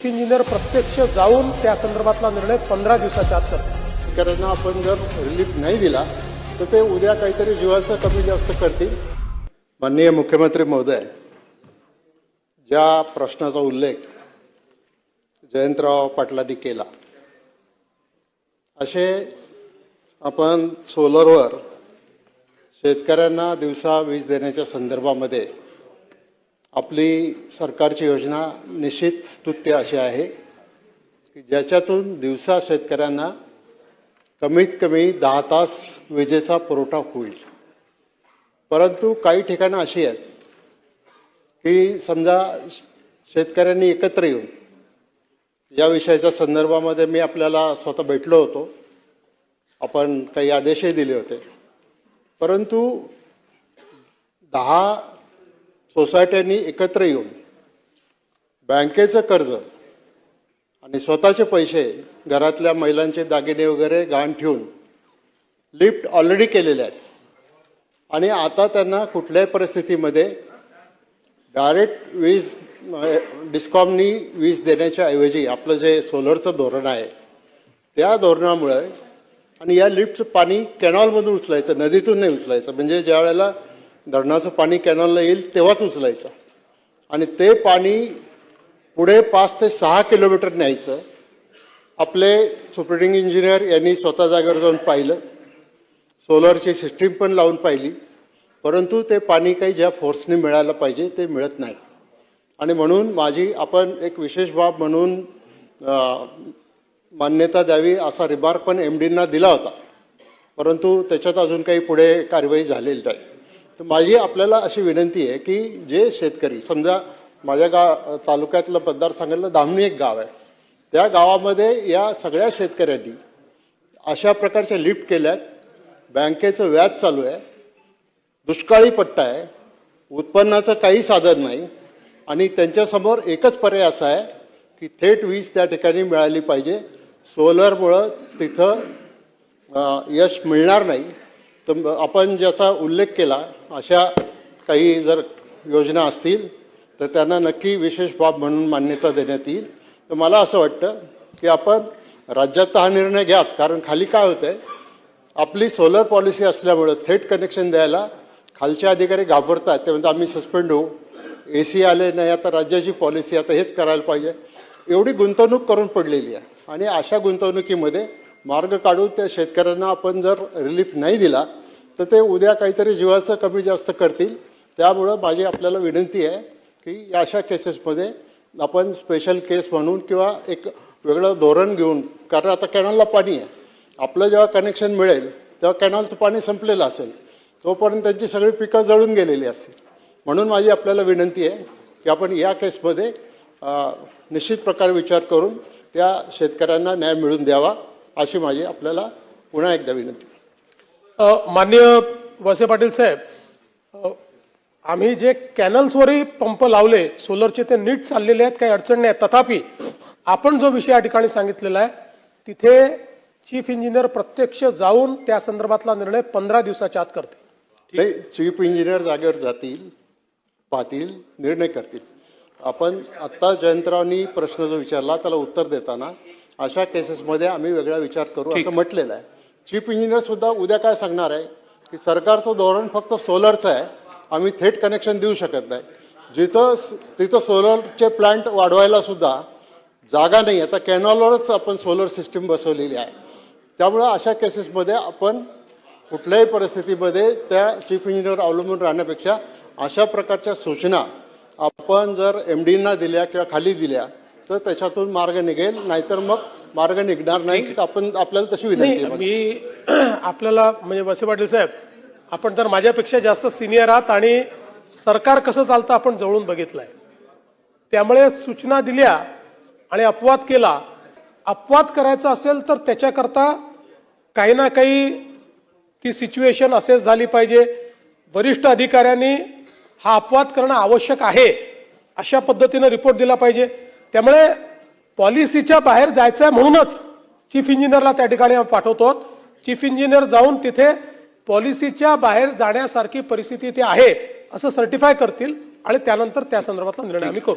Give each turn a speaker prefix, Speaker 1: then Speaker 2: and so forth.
Speaker 1: Engineer प्रत्यक्ष जाऊन त्या संदर्भातला निर्णय 15 दिवसाच्या आत करतील.
Speaker 2: शेतकऱ्यांना आपण जर रिलीफ नाही दिला तर ते उद्या काहीतरी जीवाचं कमी जास्त करतील. माननीय मुख्यमंत्री महोदय, ज्या प्रश्नाचा उल्लेख जयंतराव पाटलांनी केला, असे आपण सोलरवर शेतकऱ्यांना दिवसा वीज देण्याच्या संदर्भामध्ये आपली सरकारची योजना निश्चित स्तुत्य अशी आहे की ज्याच्यातून दिवसा शेतकऱ्यांना कमीत कमी 10 तास विजेचा पुरवठा होईल. परंतु काही ठिकाणं अशी आहेत की समजा शेतकऱ्यांनी एकत्र येऊन या विषयाच्या संदर्भामध्ये मी आपल्याला स्वतः भेटलो होतो, आपण काही आदेशही दिले होते, परंतु 10 सोसायट्यांनी एकत्र येऊन बँकेचं कर्ज आणि स्वतःचे पैसे, घरातल्या महिलांचे दागिने वगैरे गहाण ठेवून लिफ्ट ऑलरेडी केलेले आहेत आणि आता त्यांना कुठल्याही परिस्थितीमध्ये डायरेक्ट वीज डिस्कॉमनी वीज देण्याच्या ऐवजी आपलं जे सोलरचं धोरण आहे त्या धोरणामुळे, आणि या लिफ्टचं पाणी कॅनॉलमधून उचलायचं, नदीतून नाही उचलायचं, म्हणजे ज्या वेळेला धरणाचं पाणी कॅनॉलला येईल तेव्हाच उचलायचं आणि ते पाणी पुढे 5 ते 6 किलोमीटर न्यायचं. आपले सुप्रिंटेंडिंग इंजिनियर यांनी स्वतः जागेवर जाऊन पाहिलं, सोलरची सिस्टीम पण लावून पाहिली, परंतु ते पाणी काही ज्या फोर्सने मिळायला पाहिजे ते मिळत नाही. आणि म्हणून आपण एक विशेष बाब म्हणून मान्यता द्यावी असा रिमार्क पण MDंना दिला होता, परंतु त्याच्यात अजून काही पुढे कारवाई झालेली नाही. तर माझी आपल्याला अशी विनंती आहे की जे शेतकरी, समजा माझ्या तालुक्यातलं मतदारसंघातलं धामणी एक गाव आहे, त्या गावामध्ये या सगळ्या शेतकऱ्यांनी अशा प्रकारच्या लिफ्ट केल्यात, बँकेचं व्याज चालू आहे, दुष्काळी पट्टा आहे, उत्पन्नाचं काही साधन नाही आणि त्यांच्यासमोर एकच पर्याय असा आहे की थेट वीज त्या ठिकाणी मिळाली पाहिजे. सोलरमुळं तिथं यश मिळणार नाही. तर आपण ज्याचा उल्लेख केला, अशा काही जर योजना असतील तर त्यांना नक्की विशेष बाब म्हणून मान्यता देण्यात येईल. तर मला असं वाटतं की आपण राज्यात हा निर्णय घ्याच, कारण खाली काय होतंय, आपली सोलर पॉलिसी असल्यामुळं थेट कनेक्शन द्यायला खालचे अधिकारी घाबरतात. ते म्हणतात आम्ही सस्पेंड होऊ, AC आले नाही, आता राज्याची पॉलिसी, आता हेच करायला पाहिजे. एवढी गुंतवणूक करून पडलेली आहे आणि अशा गुंतवणुकीमध्ये मार्ग काढून त्या शेतकऱ्यांना आपण जर रिलीफ नाही दिला तर ते उद्या काहीतरी जीवाचं कमी जास्त करतील. त्यामुळं माझी आपल्याला विनंती आहे की अशा केसेसमध्ये आपण स्पेशल केस म्हणून किंवा एक वेगळं धोरण घेऊन, कारण आता कॅनलला पाणी आहे, आपलं जेव्हा कनेक्शन मिळेल तेव्हा कॅनलचं पाणी संपलेलं असेल, तोपर्यंत त्यांची सगळी पिकं जळून गेलेली असतील. म्हणून माझी आपल्याला विनंती आहे की आपण या केसमध्ये निश्चित प्रकारे विचार करून त्या शेतकऱ्यांना न्याय मिळवून द्यावा, अशी माझी आपल्याला पुन्हा एकदा विनंती.
Speaker 1: माननीय वळसे पाटील साहेब, आम्ही जे कॅनल्सवरही पंप लावले सोलरचे ते नीट चाललेले आहेत, काही अडचण नाही. तथापि आपण जो विषय या ठिकाणी सांगितलेला आहे तिथे चीफ इंजिनियर प्रत्यक्ष जाऊन त्या संदर्भातला निर्णय 15 दिवसाच्या आत करतील.
Speaker 2: चीफ इंजिनियर जागेवर जातील, पाहतील, निर्णय करतील. आपण आत्ता जयंतरावनी प्रश्न जो विचारला त्याला उत्तर देताना अशा केसेसमध्ये आम्ही वेगळा विचार करू असं म्हटलेलं आहे. चीफ इंजिनियर सुद्धा उद्या काय सांगणार आहे की सरकारचं धोरण फक्त सोलरचं आहे, आम्ही थेट कनेक्शन देऊ शकत नाही. तिथं सोलरचे प्लांट वाढवायला सुद्धा जागा नाही, आता कॅनॉलवरच आपण सोलर सिस्टीम बसवलेली आहे. त्यामुळं अशा केसेसमध्ये आपण कुठल्याही परिस्थितीमध्ये त्या चीफ इंजिनियर अवलंबून राहण्यापेक्षा अशा प्रकारच्या सूचना आपण जर MDंना दिल्या किंवा खाली दिल्या तर त्याच्यातून मार्ग निघेल, नाहीतर मग मार्ग निघणार नाही. आपल्याला तशी विनंती आहे.
Speaker 1: मी आपल्याला म्हणजे वळसे पाटील साहेब, आपण तर माझ्यापेक्षा जास्त सिनियर आहात आणि सरकार कसं चालतं आपण जवळून बघितलंय. त्यामुळे सूचना दिल्या आणि अपवाद केला. अपवाद करायचा असेल तर त्याच्याकरता काही ना काही ती सिच्युएशन असेच झाली पाहिजे. वरिष्ठ अधिकाऱ्यांनी हा अपवाद करणं आवश्यक आहे अशा पद्धतीनं रिपोर्ट दिला पाहिजे. त्यामुळे पॉलिसीच्या बाहेर जायचं आहे म्हणूनच चीफ इंजिनियरला त्या ठिकाणी पाठवतो. चीफ इंजिनियर जाऊन तिथे पॉलिसीच्या बाहेर जाण्यासारखी परिस्थिती इथे आहे असं सर्टिफाय करतील आणि त्यानंतर त्या संदर्भातला निर्णय आम्ही करू.